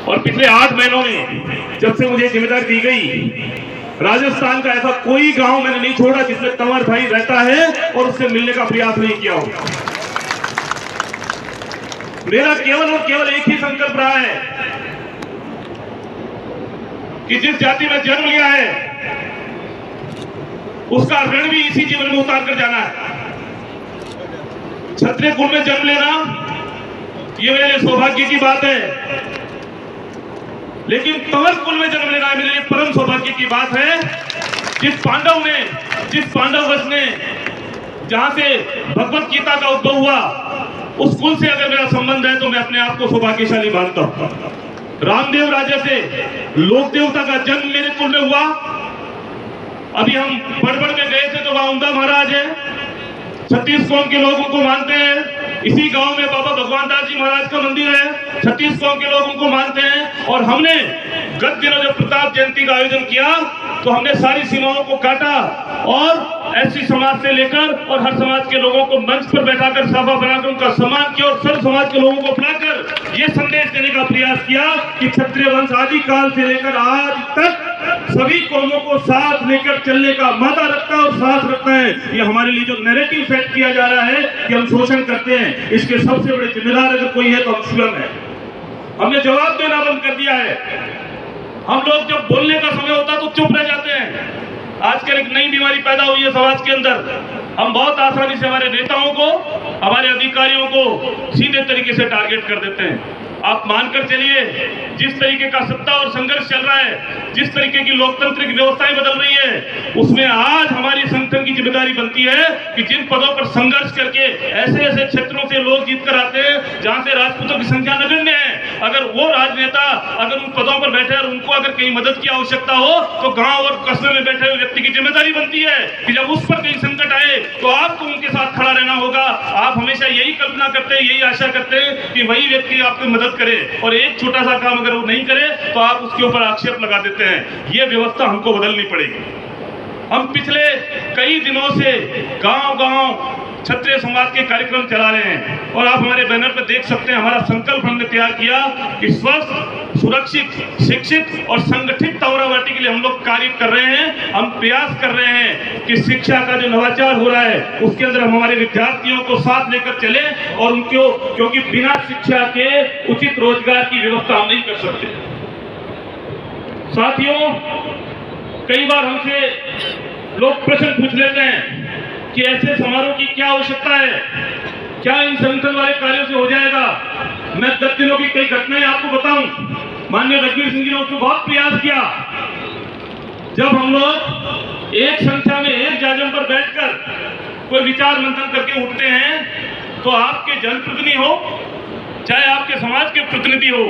और पिछले 8 महीनों में जब से मुझे जिम्मेदारी दी गई, राजस्थान का ऐसा कोई गांव मैंने नहीं छोड़ा जिसमें तंवर भाई रहता है और उससे मिलने का प्रयास नहीं किया हो। मेरा केवल और केवल एक ही संकल्प रहा है कि जिस जाति में जन्म लिया है उसका ऋण भी इसी जीवन में उतार कर जाना है। क्षत्रिय कुल में जन्म लेना ये मेरे लिए सौभाग्य की बात है, लेकिन तंवर कुल में जन्म लेना मेरे लिए परम सौभाग्य की बात है। जिस पांडव वंश ने जहां से भगवत गीता का उद्भव हुआ, उस कुल से अगर मेरा संबंध है तो मैं अपने आप को सौभाग्यशाली मानता हूं। रामदेव राजा से लोक देवता का जन्म मेरे कुल में हुआ। अभी हम बड़बड़ में गए थे तो वहां उमदा महाराज है, 36 कौम के लोग उनको मानते हैं। इसी गांव में बाबा भगवान दास जी महाराज का मंदिर है, 36 कौम के लोग उनको मानते हैं। और हमने गत दिनों जब प्रताप जयंती का आयोजन किया तो हमने सारी सीमाओं को काटा और एससी समाज से लेकर और हर समाज के लोगों को मंच पर बैठाकर सभा बनाकर उनका सम्मान किया और सर्व समाज के लोगों को बुलाकर यह संदेश देने का प्रयास किया कि क्षत्रिय वंश आदि काल से लेकर आज तक सभी कौमों को साथ लेकर चलने का मादा रखता है और साथ रखता है। ये हमारे लिए जो नैरेटिव सेट किया जा रहा है कि हम शोषण करते हैं, इसके सबसे बड़े जिम्मेदार अगर कोई है तो हम स्वयं है। हमने जवाब देना बंद कर दिया है। हम लोग जब बोलने का समय होता है तो चुप रह जाते हैं। आजकल एक नई बीमारी पैदा हुई है समाज के अंदर। हम बहुत आसानी से हमारे नेताओं को, हमारे अधिकारियों को सीधे तरीके से टारगेट कर देते हैं। आप मानकर चलिए, जिस तरीके का सत्ता और संघर्ष चल रहा है, जिस तरीके की लोकतांत्रिक व्यवस्थाएं बदल रही है, उसमें आज हमारी संगठन की जिम्मेदारी बनती है कि जिन पदों पर संघर्ष करके ऐसे ऐसे क्षेत्रों से लोग जीत कर आते हैं जहां से राजपूतों की संख्या नगण्य है, अगर वो राजनेता अगर उन पदों पर बैठे और उनको अगर कहीं मदद की आवश्यकता हो तो गांव और कस्बे में बैठे हुए व्यक्ति की जिम्मेदारी बनती है कि जब उस पर कहीं संकट आए तो आपको उनके साथ खड़ा रहना होगा। आप हमेशा यही कल्पना करते हैं, यही आशा करते हैं कि वही व्यक्ति आपकी मदद करे और एक छोटा सा काम अगर वो नहीं करे तो आप उसके ऊपर आक्षेप लगा देते हैं। ये व्यवस्था हमको बदलनी पड़ेगी। हम पिछले कई दिनों से गांव-गांव क्षत्रिय समाज के कार्यक्रम चला रहे हैं और आप हमारे बैनर पर देख सकते हैं हमारा संकल्प हमने तैयार किया कि स्वस्थ, सुरक्षित, शिक्षित और संगठित तंवरावटी के लिए हम लोग कार्य कर रहे हैं। हम प्रयास कर रहे हैं कि शिक्षा का जो नवाचार हो रहा है उसके अंदर हम हमारे विद्यार्थियों को साथ लेकर चले और उनको, क्योंकि बिना शिक्षा के उचित रोजगार की व्यवस्था हम नहीं कर सकते। साथियों, कई बार हमसे लोग प्रश्न पूछ लेते हैं कि ऐसे समारोह की क्या आवश्यकता है, क्या इन संगठन वाले कार्यों से हो जाएगा। मैं गत दिनों की कई घटनाएं आपको बताऊं। माननीय रघुवीर सिंह जी ने उसको बहुत प्रयास किया। जब हम लोग एक संख्या में एक जाजम पर बैठकर कोई विचार मंथन करके उठते हैं तो आपके जनप्रतिनिधि हो चाहे आपके समाज के प्रतिनिधि हो,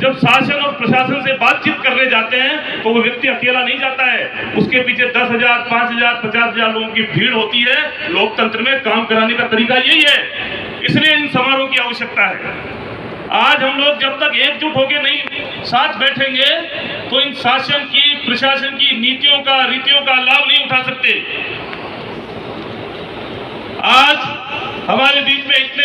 जब शासन और प्रशासन से बातचीत करने जाते हैं तो वो व्यक्ति अकेला नहीं जाता है, उसके पीछे 10,000, 5,000, 50,000 लोगों की भीड़ होती है। लोकतंत्र में काम कराने का तरीका यही है, इसलिए इन समारोह की आवश्यकता है। आज हम लोग जब तक एकजुट होकर नहीं साथ बैठेंगे तो इन शासन की, प्रशासन की नीतियों का, रीतियों का लाभ नहीं उठा सकते। आज हमारे बीच में इतने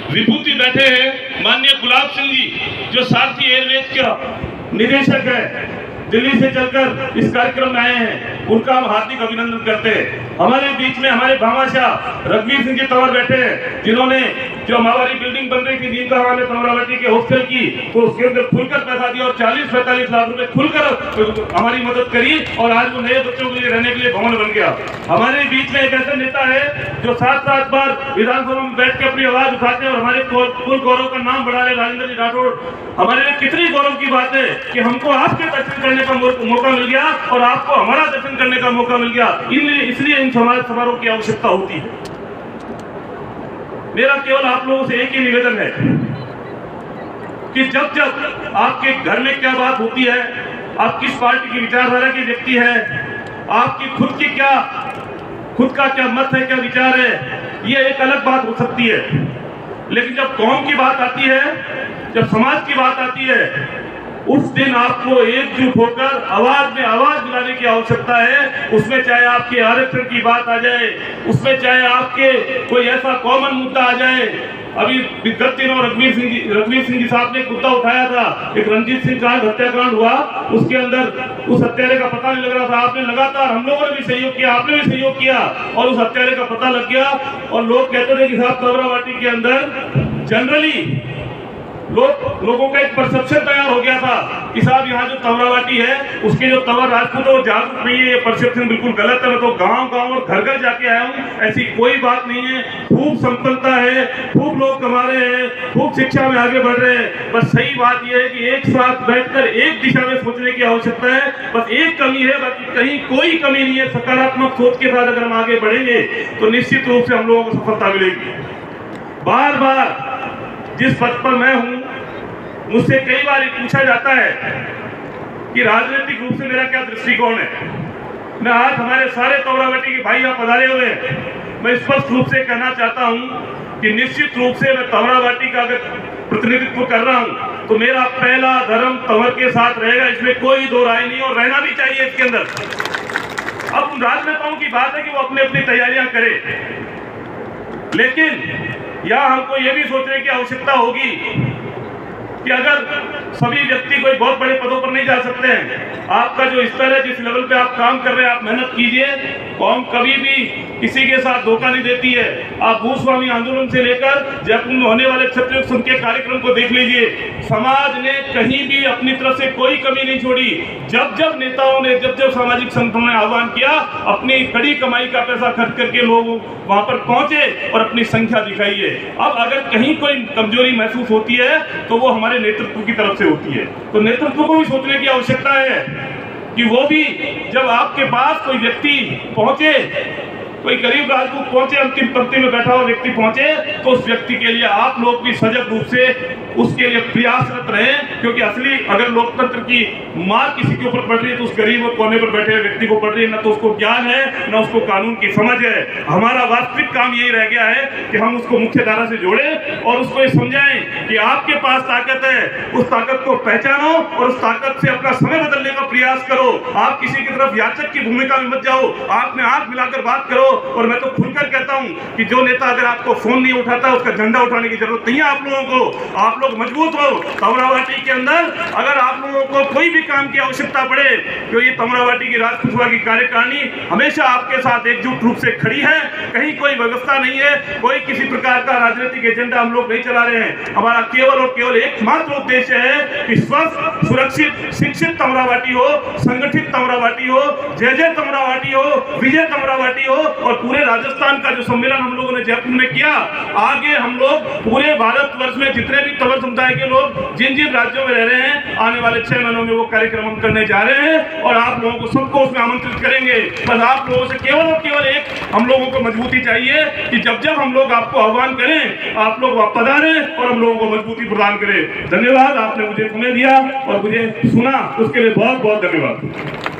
विभूति बैठे हैं। माननीय गुलाब सिंह जी जो सारथी एयरवेज के निदेशक है, दिल्ली से चलकर इस कार्यक्रम में आए हैं, उनका हम हार्दिक अभिनंदन करते हैं। हमारे बीच में हमारे भामाशाह रघुवीर सिंह जी तंवर बैठे हैं, जिन्होंने जो हमारी बिल्डिंग बन रही थी नीमका हमारे तंवरावटी के हॉस्टल की, तो उसके अंदर खुलकर पैसा दिया और 40-45 लाख रुपए खुलकर हमारी मदद करी और आज वो नए बच्चों के लिए रहने के लिए भवन बन गया। हमारे बीच में एक ऐसा नेता है जो 7-7 बार विधानसभा में बैठ के अपनी आवाज उठाते हैं और हमारे कुल गौरव का नाम बढ़ा रहे, राजेंद्र जी राठौड़। हमारे लिए कितनी गौरव की बात है कि हमको आपके दर्शन करने का मौका मिल गया और आपको हमारा दर्शन करने का मौका मिल गया। इसलिए इन समारोह की आवश्यकता होती है। मेरा केवल आप लोगों से एक ही निवेदन है कि जब जब आपके घर में क्या बात होती है, आप किस पार्टी की विचारधारा के व्यक्ति है, आपकी खुद का क्या मत है, क्या विचार है, ये एक अलग बात हो सकती है। लेकिन जब कौम की बात आती है, जब समाज की बात आती है, उस दिन आपको एकजुट होकर आवाज में आवाज दिलाने की आवश्यकता है। उसमें चाहे आपके आरक्षण की बात आ जाए, उसमें चाहे आपके कोई ऐसा कॉमन मुद्दा आ जाए। अभी विगत दिनों रघुवीर सिंह जी साहब ने मुद्दा उठाया था, एक रंजीत सिंह का हत्याकांड हुआ, उसके अंदर उस हत्यारे का पता नहीं लग रहा था। आपने लगातार, हम लोगों ने भी सहयोग किया, आपने भी सहयोग किया और उस हत्यारे का पता लग गया। और लोग कहते थे कि साहब तमरावाटी के अंदर जनरली लोगों का एक परसेप्शन तैयार हो गया था कि साहब यहाँ जो तमरावाटी है उसके जो तंवर राजपूत है वो जागरूक नहीं है। ये परसेप्शन बिल्कुल गलत है। मैं तो गांव-गांव और घर-घर जाके आया हूँ, ऐसी कोई बात नहीं है। खूब संपन्नता है, खूब लोग कमा रहे हैं, खूब शिक्षा में आगे बढ़ रहे हैं। बस सही बात यह है कि एक साथ बैठकर एक दिशा में सोचने की आवश्यकता है। बस एक कमी है, बाकी कहीं कोई कमी नहीं है। सकारात्मक सोच के साथ अगर हम आगे बढ़ेंगे तो निश्चित रूप से हम लोगों को सफलता मिलेगी। बार बार जिस पद पर मैं हूं, मुझसे कई बार ये पूछा जाता है कि राजनीतिक रूप से मेरा क्या दृष्टिकोण है। मैं आज हमारे सारे तमरावटी के भाई यहाँ पधारे हुए हैं, मैं स्पष्ट रूप से कहना चाहता हूं कि निश्चित रूप से मैं तमरावटी का अगर प्रतिनिधित्व कर रहा हूं तो मेरा पहला धर्म तंवर के साथ रहेगा, इसमें कोई दो राय नहीं और रहना भी चाहिए इसके अंदर। अब राजनेताओं की बात है कि वो अपनी अपनी तैयारियां करें, लेकिन यहां हमको ये भी सोचने की आवश्यकता होगी कि अगर सभी व्यक्ति कोई बहुत बड़े पदों पर नहीं जा सकते हैं। आपका जो स्तर है, जिस लेवल पे आप काम कर रहे हैं, आप मेहनत कीजिए। कौम कभी भी किसी के साथ धोखा नहीं देती है। आप भूस्वामी आंदोलन से लेकर जयपुर में होने वाले क्षत्रिय संघ के कार्यक्रम को देख लीजिए। समाज ने कहीं भी अपनी तरफ से कोई कमी नहीं छोड़ी। जब जब नेताओं ने, जब जब सामाजिक संगठनों ने आह्वान किया, अपनी कड़ी कमाई का पैसा खर्च करके लोग वहां पर पहुंचे और अपनी संख्या दिखाई है। अब अगर कहीं कोई कमजोरी महसूस होती है तो वो हमारे नेतृत्व की तरफ से होती है। तो नेतृत्व को भी सोचने की आवश्यकता है कि वो भी जब आपके पास कोई व्यक्ति पहुंचे, कोई गरीब राजपूत पहुंचे, अंतिम पंक्ति में बैठा हुआ व्यक्ति पहुंचे, तो उस व्यक्ति के लिए आप लोग भी सजग रूप से उसके लिए प्रयासरत रहें। क्योंकि असली अगर लोकतंत्र की मार किसी के ऊपर पड़ रही है तो उस गरीब और कोने पर बैठे व्यक्ति को पड़ रही है। न तो उसको ज्ञान है, न उसको कानून की समझ है। हमारा वास्तविक काम यही रह गया है कि हम उसको मुख्य धारा से जोड़ें और उसको ये समझाएं कि आपके पास ताकत है, उस ताकत को पहचानो और उस ताकत से अपना समय बदलने का प्रयास करो। आप किसी की तरफ याचक की भूमिका में मत जाओ, आप में आंख मिलाकर बात करो। और मैं तो खुलकर कहता हूं कि जो नेता अगर आपको फोन नहीं उठाता, उसका झंडा उठाने की जरूरत नहीं है आप लोगों को। आप लोग मजबूत हो। तमरावटी के अंदर अगर आप लोगों को कोई भी काम की आवश्यकता पड़े, तो ये तमरावटी की राजपूत सभा की कार्यकारिणी हमेशा आपके साथ एकजुट रूप से खड़ी है। कहीं कोई व्यवस्था नहीं है, कोई किसी प्रकार का राजनीतिक एजेंडा हम लोग नहीं चला रहे हैं। हमारा केवल और केवल एकमात्र उद्देश्य है कि स्वस्थ, सुरक्षित, शिक्षित तमरावटी हो, संगठित तमरावटी हो, जय जय तमरावटी हो, विजय तमरावटी हो। और पूरे राजस्थान का जो सम्मेलन हम लोगों ने जयपुर में किया, आगे हम लोग पूरे भारतवर्ष में जितने भी तंवर समुदाय के लोग जिन जिन राज्यों में रह रहे हैं, आने वाले 6 महीनों में वो कार्यक्रम हम करने जा रहे हैं और आप लोगों को सबको उसमें आमंत्रित करेंगे। बस आप लोगों से केवल और केवल एक हम लोगों को मजबूती चाहिए कि जब जब हम लोग आपको आह्वान करें, आप लोग पधारें और हम लोगों को मजबूती प्रदान करें। धन्यवाद, आपने मुझे समय दिया और मुझे सुना, उसके लिए बहुत बहुत धन्यवाद।